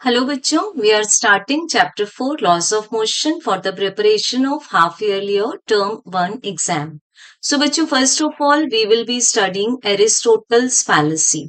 Hello बच्चों, we are starting chapter 4 laws of motion for the preparation of half yearly or term 1 exam. So बच्चों, first of all we will be studying Aristotle's fallacy.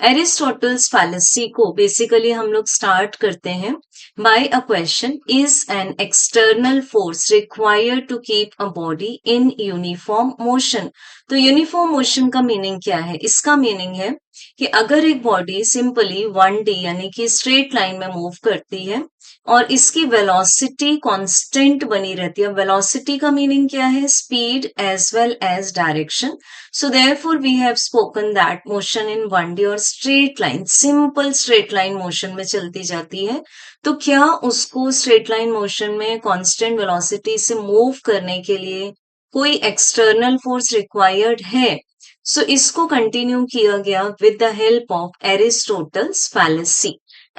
Aristotle's fallacy को basically हम लोग start करते हैं by a question: is an external force required to keep a body in uniform motion? तो uniform motion का meaning क्या है? इसका मीनिंग है कि अगर एक बॉडी सिंपली 1D यानी कि स्ट्रेट लाइन में मूव करती है और इसकी वेलोसिटी कांस्टेंट बनी रहती है। वेलोसिटी का मीनिंग क्या है? Speed as well as direction. So therefore we have spoken that motion in 1D और straight line, simple straight line motion में चलती जाती है। तो क्या उसको स्ट्रेट लाइन मोशन में कांस्टेंट वेलोसिटी से मूव करने के लिए कोई एक्सटर्नल फोर्स रिक्वायर्ड है? सो इसको कंटिन्यू किया गया with the help of Aristotle's fallacy.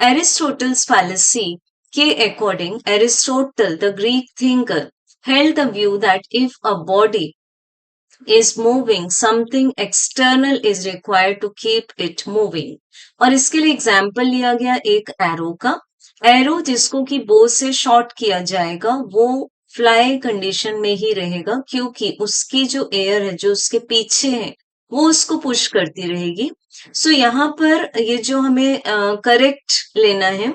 Aristotle's fallacy के according Aristotle the Greek thinker held the view that if a body is moving, something external is required to keep it moving. और इसके लिए example लिया गया एक arrow का। Arrow जिसको कि बो से शॉट किया जाएगा वो फ्लाई कंडीशन में ही रहेगा, क्योंकि उसकी जो एयर है जो उसके पीछे है वो उसको पुश करती रहेगी। सो यहाँ पर ये जो हमें करेक्ट लेना है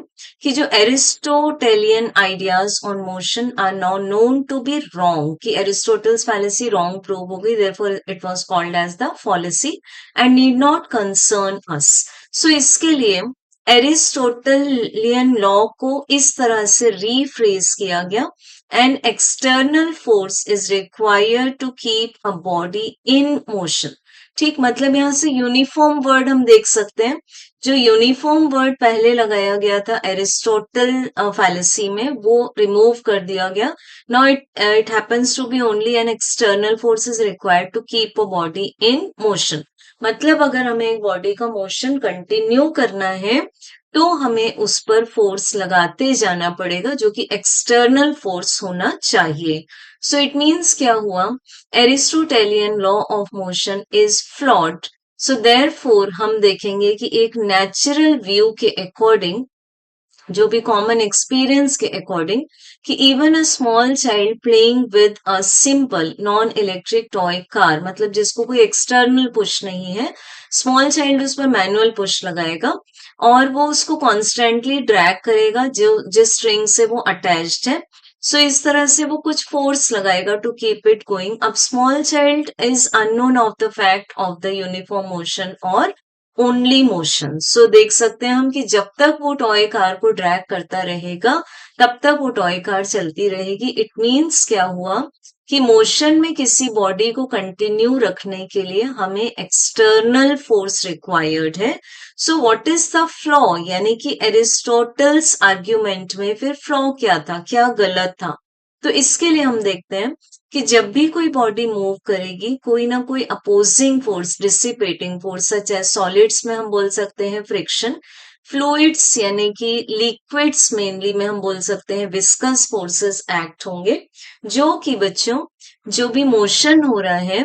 कि जो Aristotelian ideas on motion are now known to be wrong, कि एरिस्टोटल्स फैलेसी रॉन्ग प्रूव हो गई, therefore it was called as the fallacy and need not concern us. So इसके लिए एरिस्टोटलियन लॉ को इस तरह से रीफ्रेज किया गया: an external force is required to keep a body in motion. ठीक, मतलब यहाँ से यूनिफॉर्म वर्ड हम देख सकते हैं। जो यूनिफॉर्म वर्ड पहले लगाया गया था एरिस्टोटल फैलेसी में वो रिमूव कर दिया गया। Now it happens to be only an external force is required to keep a body in motion. मतलब अगर हमें एक बॉडी का मोशन कंटिन्यू करना है तो हमें उस पर फोर्स लगाते जाना पड़ेगा, जो कि एक्सटर्नल फोर्स होना चाहिए। सो इट मीन्स क्या हुआ? Aristotelian law of motion is flawed. So therefore हम देखेंगे कि एक नेचुरल व्यू के अकॉर्डिंग, जो भी कॉमन एक्सपीरियंस के अकॉर्डिंग, कि even a small child playing with a simple non electric toy car, मतलब जिसको कोई एक्सटर्नल पुश नहीं है, स्मॉल चाइल्ड उस पर मैनुअल पुश लगाएगा और वो उसको कॉन्स्टेंटली ड्रैग करेगा जो जिस स्ट्रिंग से वो अटैच्ड है। सो इस तरह से वो कुछ फोर्स लगाएगा टू कीप इट गोइंग। अब small child is unknown of the fact of the uniform motion और ओनली मोशन। सो देख सकते हैं हम कि जब तक वो टॉय कार को ड्रैग करता रहेगा तब तक वो टॉय कार चलती रहेगी। इट मीन्स क्या हुआ कि मोशन में किसी बॉडी को कंटिन्यू रखने के लिए हमें एक्सटर्नल फोर्स रिक्वायर्ड है। So what is the flaw, यानी कि एरिस्टोटल्स आर्ग्यूमेंट में फिर फ्लॉ क्या था, क्या गलत था? तो इसके लिए हम देखते हैं कि जब भी कोई बॉडी मूव करेगी कोई ना कोई opposing force, dissipating force, such as solids में हम बोल सकते हैं फ्रिक्शन, फ्लूइड्स यानी कि लिक्विड्स मेनली में हम बोल सकते हैं विस्कस फोर्सेस एक्ट होंगे, जो कि बच्चों जो भी मोशन हो रहा है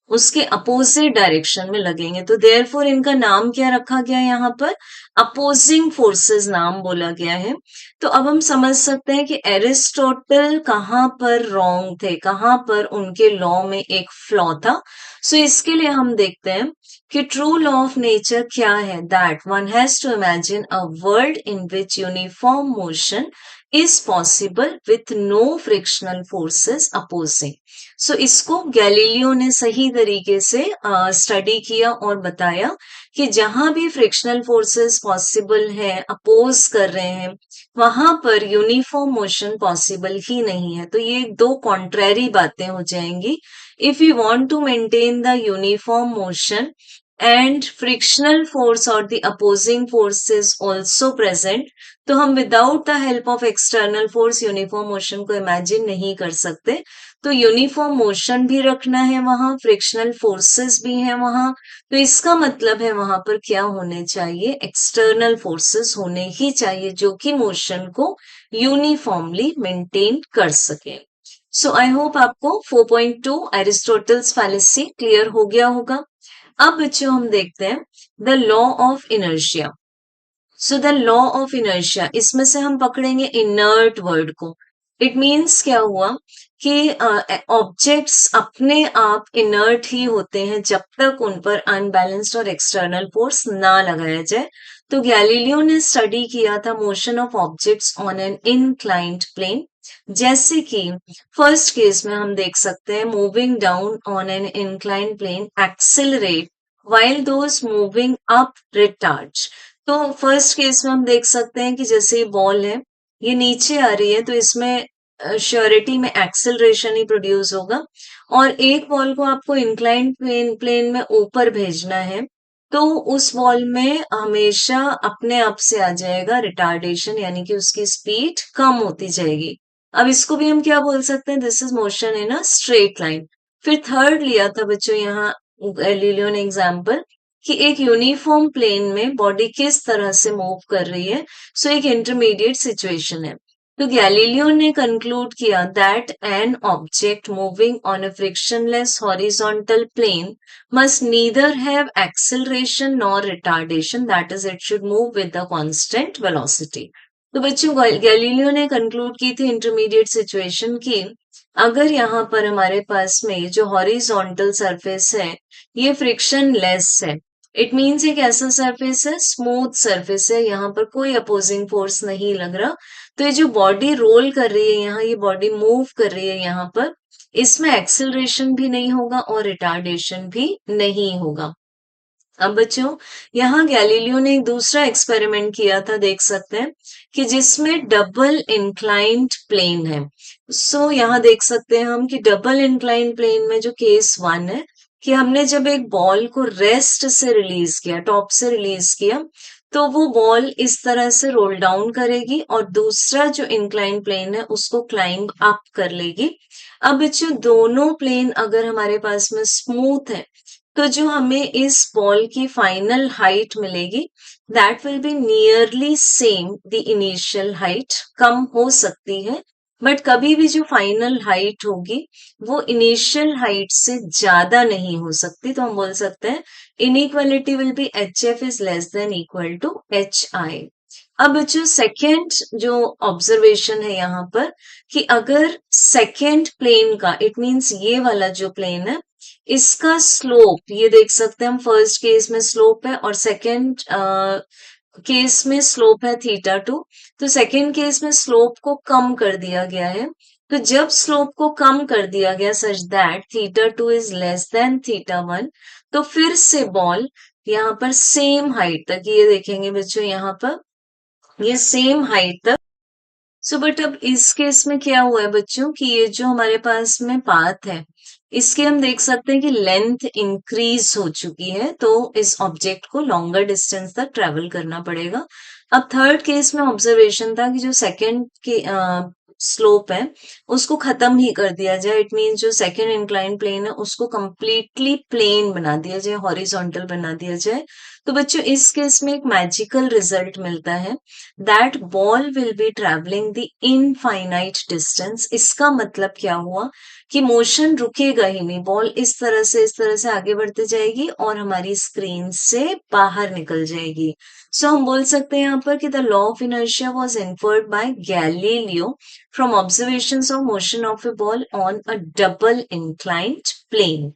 उसके अपोजिट डायरेक्शन में लगेंगे। तो देयरफॉर इनका नाम क्या रखा गया? यहाँ पर अपोजिंग फोर्सेस नाम बोला गया है। तो अब हम समझ सकते हैं कि एरिस्टोटल कहाँ पर रॉन्ग थे, कहाँ पर उनके लॉ में एक फ्लॉ था। सो इसके लिए हम देखते हैं कि ट्रू लॉ ऑफ नेचर क्या है? That one has to imagine a world in which uniform motion is possible with no frictional forces opposing. सो इसको गैलीलियो ने सही तरीके से स्टडी किया और बताया कि जहां भी फ्रिक्शनल फोर्सेस पॉसिबल है, अपोज कर रहे हैं, वहां पर यूनिफॉर्म मोशन पॉसिबल ही नहीं है। तो ये दो कॉन्ट्रेरी बातें हो जाएंगी। If you want to maintain the uniform motion and frictional force और the opposing force is also present, तो हम without the help of external force uniform motion को इमेजिन नहीं कर सकते। तो यूनिफॉर्म मोशन भी रखना है वहां, फ्रिक्शनल फोर्सेस भी हैं वहां, तो इसका मतलब है वहां पर क्या होने चाहिए? एक्सटर्नल फोर्सेस होने ही चाहिए जो कि मोशन को यूनिफॉर्मली मेंटेन कर सके। सो आई होप आपको 4.2 एरिस्टोटल्स फैलेसी क्लियर हो गया होगा। अब बच्चों हम देखते हैं the law of inertia. So the law of inertia, इसमें से हम पकड़ेंगे इनर्ट वर्ड को। इट मीन्स क्या हुआ कि ऑब्जेक्ट्स अपने आप इनर्ट ही होते हैं जब तक उन पर अनबैलेंस्ड और एक्सटर्नल फोर्स ना लगाया जाए। तो गैलीलियो ने स्टडी किया था motion of objects on an inclined plane. जैसे कि फर्स्ट केस में हम देख सकते हैं, moving down on an inclined plane accelerate while those moving up retard। तो फर्स्ट केस में हम देख सकते हैं कि जैसे ये बॉल है, ये नीचे आ रही है, तो इसमें श्योरिटी में एक्सेलरेशन ही प्रोड्यूस होगा। और एक बॉल को आपको इंक्लाइंड प्लेन में ऊपर भेजना है, तो उस बॉल में हमेशा अपने आप से आ जाएगा रिटार्डेशन, यानी कि उसकी स्पीड कम होती जाएगी। अब इसको भी हम क्या बोल सकते हैं, this is motion in a straight line. फिर थर्ड लिया था बच्चों यहाँ गैलीलियो ने एग्जाम्पल, कि एक यूनिफॉर्म प्लेन में बॉडी किस तरह से मूव कर रही है। सो एक इंटरमीडिएट सिचुएशन है। तो गैलीलियो ने कंक्लूड किया that an object moving on a frictionless horizontal plane must neither have acceleration nor retardation, that is it should move with the constant velocity। तो बच्चों गैलीलियो ने कंक्लूड की थी इंटरमीडिएट सिचुएशन की, अगर यहाँ पर हमारे पास में जो हॉरिजॉन्टल सरफेस है ये फ्रिक्शन लेस है, इट मीन्स एक ऐसा सरफेस है, स्मूथ सरफेस है, यहाँ पर कोई अपोजिंग फोर्स नहीं लग रहा। तो ये जो बॉडी रोल कर रही है यहाँ, ये बॉडी मूव कर रही है यहाँ पर, इसमें एक्सेलरेशन भी नहीं होगा और रिटार्डेशन भी नहीं होगा। अब बच्चों यहाँ गैलीलियो ने एक दूसरा एक्सपेरिमेंट किया था, देख सकते हैं कि जिसमें डबल इंक्लाइंड प्लेन है। सो यहाँ देख सकते हैं हम कि डबल इंक्लाइंड प्लेन में जो केस 1 है, कि हमने जब एक बॉल को रेस्ट से रिलीज किया, टॉप से रिलीज किया, तो वो बॉल इस तरह से रोल डाउन करेगी और दूसरा जो इंक्लाइंड प्लेन है उसको क्लाइंब अप कर लेगी। अब बच्चों दोनों प्लेन अगर हमारे पास में स्मूथ है, तो जो हमें इस बॉल की फाइनल हाइट मिलेगी that will be nearly same the initial height. कम हो सकती है, बट कभी भी जो फाइनल हाइट होगी वो इनिशियल हाइट से ज्यादा नहीं हो सकती। तो हम बोल सकते हैं inequality will be H F is less than equal to H I. अब जो सेकेंड जो ऑब्जर्वेशन है यहाँ पर, कि अगर सेकेंड प्लेन का, इट मींस ये वाला जो प्लेन है, इसका स्लोप, ये देख सकते हैं हम, फर्स्ट केस में स्लोप है और सेकेंड केस में स्लोप है θ2। तो सेकेंड केस में स्लोप को कम कर दिया गया है। तो जब स्लोप को कम कर दिया गया such that θ2 is less than θ1, तो फिर से बॉल यहाँ पर सेम हाइट तक, ये देखेंगे बच्चों यहाँ पर ये सेम हाइट तक। सो बट अब इस केस में क्या हुआ है बच्चों, कि ये जो हमारे पास में पाथ है, इसके हम देख सकते हैं कि लेंथ इंक्रीज हो चुकी है, तो इस ऑब्जेक्ट को लॉन्गर डिस्टेंस तक ट्रेवल करना पड़ेगा। अब थर्ड केस में ऑब्जर्वेशन था कि जो सेकेंड के स्लोप है उसको खत्म ही कर दिया जाए। इट मीन जो सेकेंड इंक्लाइन प्लेन है उसको कंप्लीटली प्लेन बना दिया जाए, हॉरिजॉन्टल बना दिया जाए। तो बच्चों इस केस में एक मैजिकल रिजल्ट मिलता है, that ball will be travelling the infinite distance. इसका मतलब क्या हुआ कि मोशन रुकेगा ही नहीं, बॉल इस तरह से आगे बढ़ते जाएगी और हमारी स्क्रीन से बाहर निकल जाएगी। सो हम बोल सकते हैं यहाँ पर कि the law of inertia was inferred by Galileo from observations of motion of a ball on a double inclined plane.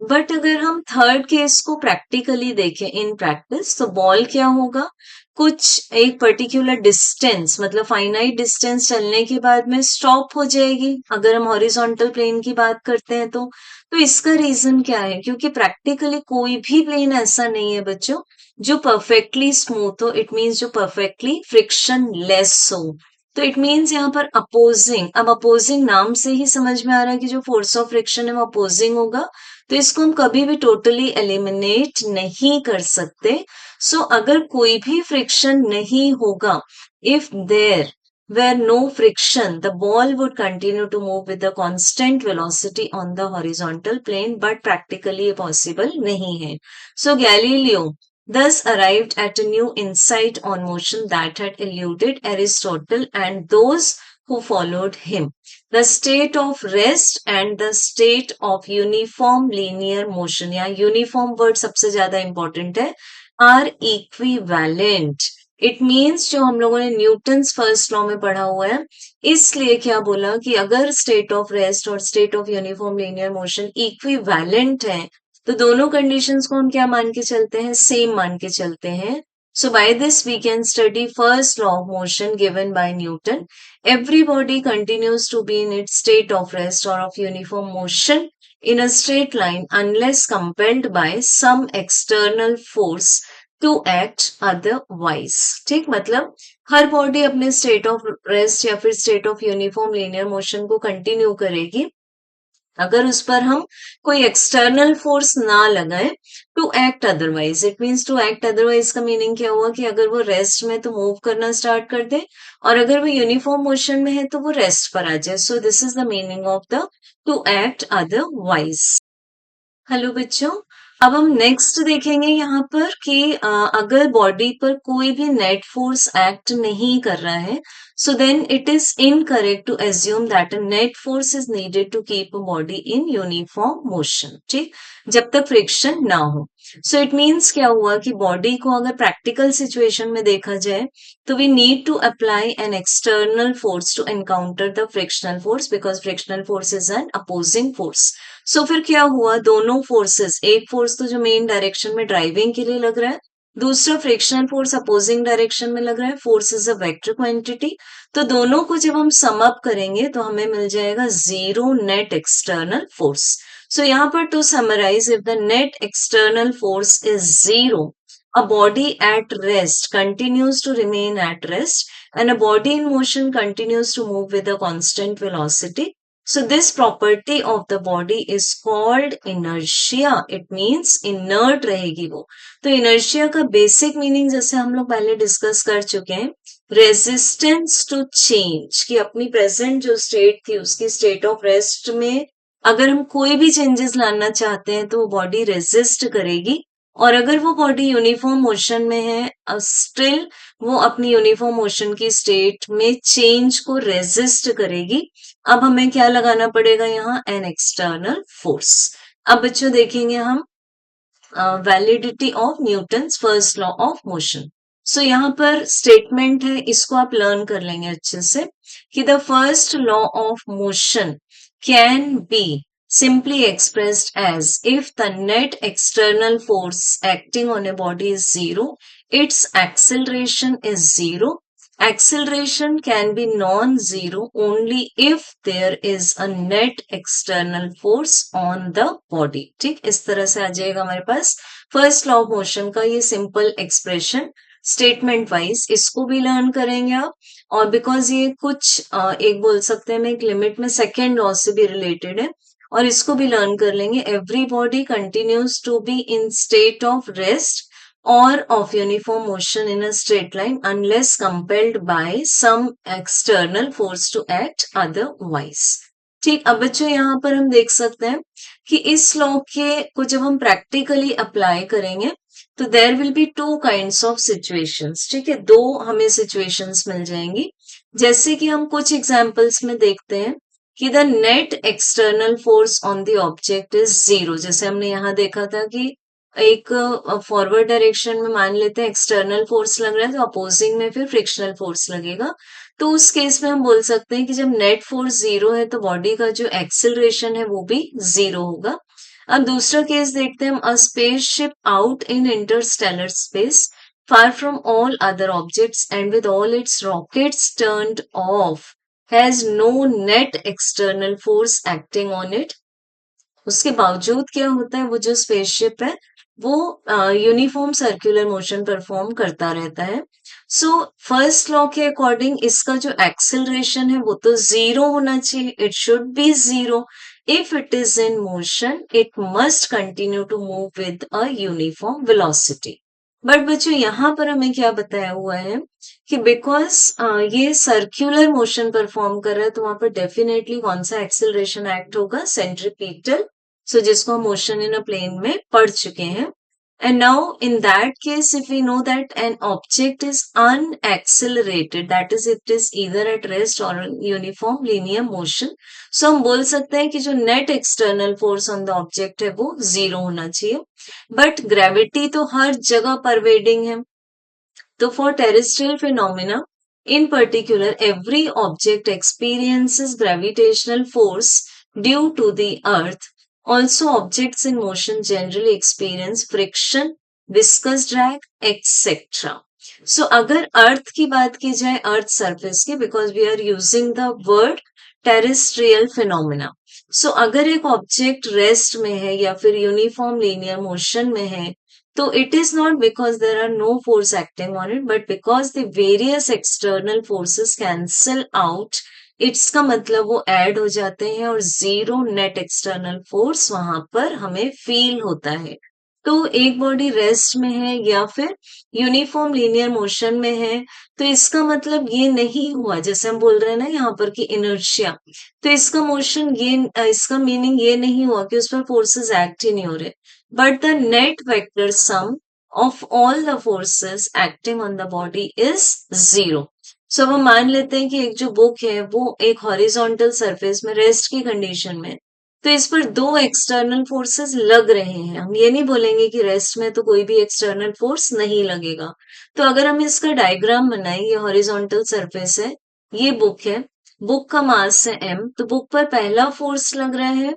But अगर हम थर्ड केस को प्रैक्टिकली देखें इन प्रैक्टिस, तो बॉल क्या होगा, कुछ एक पर्टिकुलर डिस्टेंस, मतलब फाइनाइट डिस्टेंस चलने के बाद में स्टॉप हो जाएगी अगर हम हॉरिजॉन्टल प्लेन की बात करते हैं तो इसका रीजन क्या है, क्योंकि प्रैक्टिकली कोई भी प्लेन ऐसा नहीं है बच्चों जो परफेक्टली स्मूथ हो, इट मीन्स जो परफेक्टली फ्रिक्शन लेस हो। तो इट मीन्स यहाँ पर अपोजिंग, अब अपोजिंग नाम से ही समझ में आ रहा है कि जो फोर्स ऑफ फ्रिक्शन है वो अपोजिंग होगा, तो इसको हम कभी भी टोटली एलिमिनेट नहीं कर सकते। सो अगर कोई भी फ्रिक्शन नहीं होगा, if there were no friction, the ball would continue to move with a constant velocity on the horizontal plane, but practically possible नहीं है। So Galileo thus arrived at a new insight on motion that had eluded Aristotle and those who followed him. The state of rest and the state of uniform linear motion, या uniform word सबसे ज्यादा important है, are equivalent. It means जो हम लोगों ने Newton's first law में पढ़ा हुआ है, इसलिए क्या बोला कि अगर स्टेट ऑफ रेस्ट और state of uniform linear motion equivalent है, तो दोनों कंडीशंस को हम क्या मान के चलते हैं, सेम मान के चलते हैं। So by this we can study first law of motion given by Newton. Every body continues to be in its state of rest or of uniform motion in a straight line unless compelled by some external force to act otherwise. ठीक, मतलब हर body अपने state of rest या फिर state of uniform linear motion को continue करेगी अगर उस पर हम कोई एक्सटर्नल फोर्स ना लगाए to act otherwise. It means to act otherwise का मीनिंग क्या हुआ कि अगर वो रेस्ट में तो मूव करना स्टार्ट कर दे, और अगर वो यूनिफॉर्म मोशन में है तो वो रेस्ट पर आ जाए। So this is the meaning of the two act otherwise. Hello बच्चों, अब हम नेक्स्ट देखेंगे यहाँ पर कि अगर बॉडी पर कोई भी नेट फोर्स एक्ट नहीं कर रहा है, so then it is incorrect to assume that a net force is needed to keep a body in uniform motion. ठीक, जब तक फ्रिक्शन ना हो। सो इट मीन्स क्या हुआ कि बॉडी को अगर प्रैक्टिकल सिचुएशन में देखा जाए तो we need to apply an external force to encounter the frictional force, because frictional force is an opposing force. So फिर क्या हुआ, दोनों फोर्सेस, एक फोर्स तो जो मेन डायरेक्शन में ड्राइविंग के लिए लग रहा है, दूसरा फ्रिक्शनल फोर्स अपोजिंग डायरेक्शन में लग रहा है। Force is a vector quantity, तो दोनों को जब हम सम अप करेंगे तो हमें मिल जाएगा zero net external force. So यहाँ पर to summarise, if the net external force is zero, a body at rest continues to remain at rest and a body in motion continues to move with a constant velocity. So this property of the body is called inertia. It means inert रहेगी वो। तो inertia का basic meaning जैसे हम लोग पहले discuss कर चुके हैं, रेजिस्टेंस टू चेंज, कि अपनी प्रेजेंट जो स्टेट थी उसकी स्टेट ऑफ रेस्ट में अगर हम कोई भी चेंजेस लाना चाहते हैं तो वो बॉडी रेजिस्ट करेगी, और अगर वो बॉडी यूनिफॉर्म मोशन में है स्टिल वो अपनी यूनिफॉर्म मोशन की स्टेट में चेंज को रेजिस्ट करेगी। अब हमें क्या लगाना पड़ेगा यहाँ, एन एक्सटर्नल फोर्स। अब बच्चों देखेंगे हम validity of Newton's first law of motion. So यहाँ पर स्टेटमेंट है, इसको आप लर्न कर लेंगे अच्छे से, कि the first law of motion can be simply expressed as if the net external force acting on a body is zero, its acceleration is zero. Acceleration can be non-zero only if there is a net external force on the body. ठीक, इस तरह से आ जाएगा हमारे पास first law of motion का ये simple expression. Statement wise इसको भी लर्न करेंगे आप, और बिकॉज ये कुछ एक बोल सकते हैं, एक लिमिट में सेकेंड लॉ से भी रिलेटेड है, और इसको भी लर्न कर लेंगे। Every body continues to be in state of rest और of uniform motion in a straight line unless compelled by some external force to act otherwise. ठीक, अब बच्चों यहाँ पर हम देख सकते हैं कि इस लॉ के को जब हम प्रैक्टिकली अप्लाई करेंगे तो there will be two kinds of situations. ठीक है, दो हमें सिचुएशंस मिल जाएंगी, जैसे कि हम कुछ एग्जांपल्स में देखते हैं कि the net external force on the object is zero. जैसे हमने यहाँ देखा था कि एक फॉरवर्ड डायरेक्शन में मान लेते हैं एक्सटर्नल फोर्स लग रहा है, तो अपोजिंग में फिर फ्रिक्शनल फोर्स लगेगा। तो उस केस में हम बोल सकते हैं कि जब नेट फोर्स जीरो है तो बॉडी का जो एक्सेलरेशन है वो भी जीरो होगा। अब दूसरा केस देखते हैं हम, अ spaceship out in Interstellar space far from all other objects and with all its rockets turned off has no net external force acting on it. उसके बावजूद क्या होता है, वो जो स्पेसशिप है वो यूनिफॉर्म सर्कुलर मोशन परफॉर्म करता रहता है। सो फर्स्ट लॉ के अकॉर्डिंग इसका जो एक्सेलरेशन है वो तो जीरो होना चाहिए, it should be zero. If it is in motion it must continue to move with a uniform velocity. But बच्चों यहाँ पर हमें क्या बताया हुआ है कि बिकॉज ये सर्क्यूलर मोशन परफॉर्म कर रहा है तो वहां पर डेफिनेटली कौन सा एक्सेलरेशन एक्ट होगा, सेंट्रीपिटल। सो जिसको हम मोशन इन अ प्लेन में पढ़ चुके हैं। And now, in that case, if we know that an object is unaccelerated, that is, it is either at rest or in uniform linear motion, so हम बोल सकते हैं कि जो net external force on the object है वो zero होना चाहिए. But gravity तो हर जगह pervading है. So for terrestrial phenomena, in particular, every object experiences gravitational force due to the earth. Also, objects in motion generally experience friction, viscous drag, etc. So, अगर अर्थ की बात की जाए अर्थ सरफेस की, because we are using the word terrestrial phenomena. So अगर एक object rest में है या फिर यूनिफॉर्म लीनियर मोशन में है, so it is not because there are no force acting on it, but because the various external forces cancel out. इसका मतलब वो ऐड हो जाते हैं और जीरो नेट एक्सटर्नल फोर्स वहां पर हमें फील होता है. तो एक बॉडी रेस्ट में है या फिर यूनिफॉर्म लीनियर मोशन में है, तो इसका मतलब ये नहीं हुआ जैसे हम बोल रहे हैं ना यहाँ पर कि इनर्शिया, तो इसका मोशन ये इसका मीनिंग ये नहीं हुआ कि उस पर फोर्सेस एक्ट ही नहीं हो रहे, but the net vector sum of all the forces acting on the body is zero. So अब हम मान लेते हैं कि एक जो बुक है वो एक हॉरिजॉन्टल सरफेस में रेस्ट की कंडीशन में, तो इस पर दो एक्सटर्नल फोर्सेस लग रहे हैं. हम ये नहीं बोलेंगे कि रेस्ट में तो कोई भी एक्सटर्नल फोर्स नहीं लगेगा. तो अगर हम इसका डायग्राम बनाएं, ये हॉरिजॉन्टल सरफेस है, ये बुक है, बुक का मास है m, तो बुक पर पहला फोर्स लग रहा है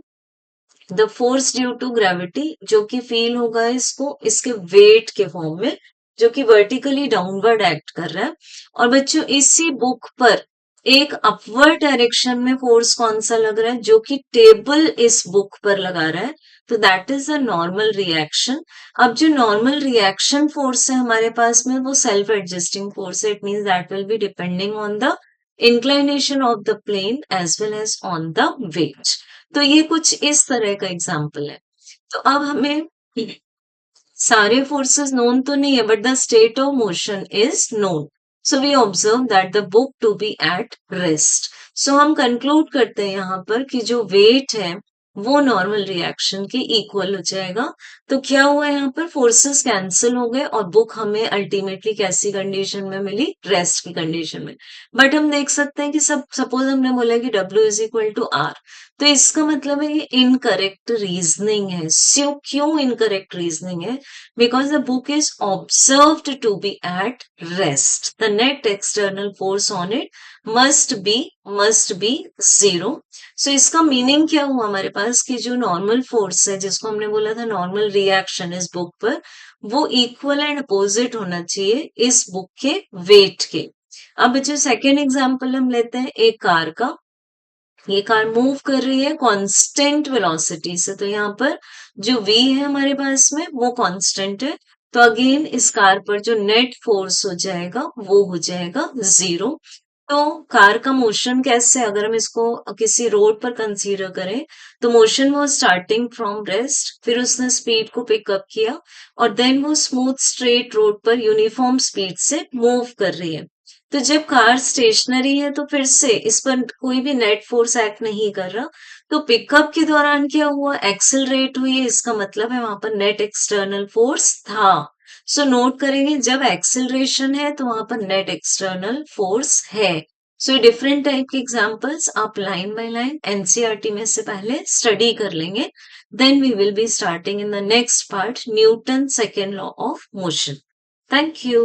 the force due to gravity, जो कि फील होगा इसको इसके वेट के फॉर्म में, जो कि वर्टिकली डाउनवर्ड एक्ट कर रहा है. और बच्चों इसी बुक पर एक अपवर्ड डायरेक्शन में फोर्स कौन सा लग रहा है, जो कि टेबल इस बुक पर लगा रहा है, तो that is a normal reaction. अब जो नॉर्मल रिएक्शन फोर्स है हमारे पास में वो सेल्फ एडजस्टिंग फोर्स है. It means that will be depending on the inclination of the plane as well as on the weight. तो ये कुछ इस तरह का एग्जाम्पल है. तो अब हमें सारे फोर्सेस नोन तो नहीं है, but the state of motion is known. So we observe that the book to be at rest. So हम कंक्लूड करते हैं यहाँ पर कि जो वेट है वो नॉर्मल रिएक्शन के इक्वल हो जाएगा. तो क्या हुआ यहाँ पर फोर्सेस कैंसिल हो गए और बुक हमें अल्टीमेटली कैसी कंडीशन में मिली, रेस्ट की कंडीशन में. बट हम देख सकते हैं कि सब सपोज हमने बोला कि W is equal to R, तो इसका मतलब है ये इनकरेक्ट रीजनिंग है. सो क्यों इनकरेक्ट रीजनिंग है? Because the book is observed to be at rest. The net external force on it must be zero. So इसका मीनिंग क्या हुआ हमारे पास कि जो नॉर्मल फोर्स है जिसको हमने बोला था नॉर्मल रिएक्शन इस बुक पर, वो इक्वल एंड अपोजिट होना चाहिए इस बुक के वेट के. अब जो सेकेंड एग्जाम्पल हम लेते हैं एक कार का. ये कार मूव कर रही है कांस्टेंट वेलोसिटी से, तो यहाँ पर जो v है हमारे पास में वो कांस्टेंट है. तो अगेन इस कार पर जो नेट फोर्स हो जाएगा वो हो जाएगा जीरो. तो कार का मोशन कैसे, अगर हम इसको किसी रोड पर कंसीडर करें, तो मोशन वो स्टार्टिंग फ्रॉम रेस्ट, फिर उसने स्पीड को पिकअप किया और देन वो स्मूथ स्ट्रेट रोड पर यूनिफॉर्म स्पीड से मूव कर रही है. तो जब कार स्टेशनरी है तो फिर से इस पर कोई भी नेट फोर्स एक्ट नहीं कर रहा, तो पिकअप के दौरान क्या हुआ, एक्सेलरेट हुई है, इसका मतलब है वहां पर नेट एक्सटर्नल फोर्स था. सो नोट करेंगे जब एक्सेलरेशन है तो वहां पर नेट एक्सटर्नल फोर्स है. सो डिफरेंट टाइप के एग्जांपल्स आप लाइन बाय लाइन एनसीईआरटी में से पहले स्टडी कर लेंगे. Then we will be starting in the next part Newton second law of motion. Thank you.